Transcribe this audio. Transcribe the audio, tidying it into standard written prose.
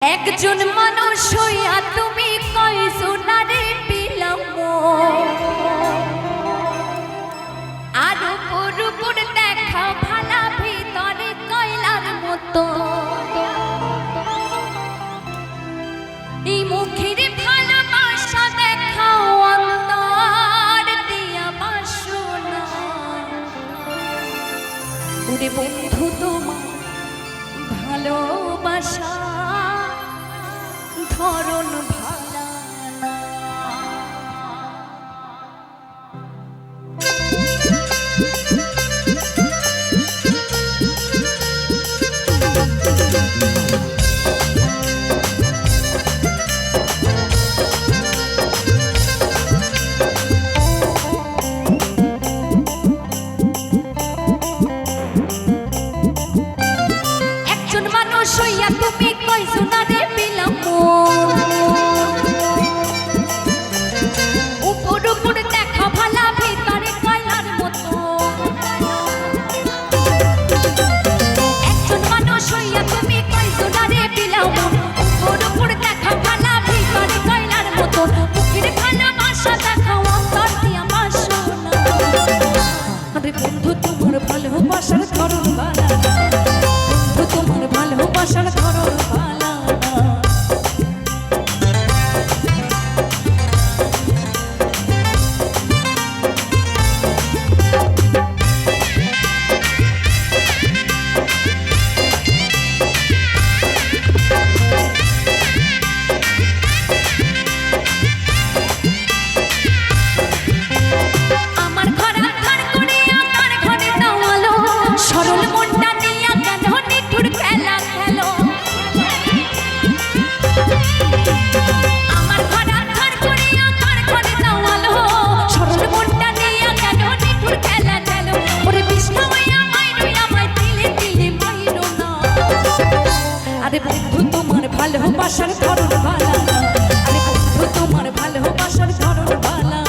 একজন মানুষ হইয়া তুমি কয়জনারে বিলাম আর উপর উপর দেখা ভালা ভিতরে কয়লার মতো এই মুখের ভালোবাসা দেখাও অন্তর দিয়া বাসনা ওরে বন্ধু তোমার ভালোবাসা ধরন ভালা না। একজন মানুষ হইয়া তুমি কয়জনারে বিলাম উপর উপর দেখা ভালা ভিতরে কয়লার মতো একজন মানুষ হইয়া তুমি কয়জনারে বিলাম উপর উপর দেখা ভালা ভিতরে কয়লার মতো মুখের ভালোবাসা দেখাও অন্তর দিয়া বাসনা আরে বন্ধু তোমার ভালোবাসার ধরন ভালা বন্ধু তোমার ভালোবাসার ধরন ভালা আরে বন্ধু তোমার ভালোবাসার ধরন ভালা আরে বন্ধু তোমার ভালোবাসার ধরন ভালা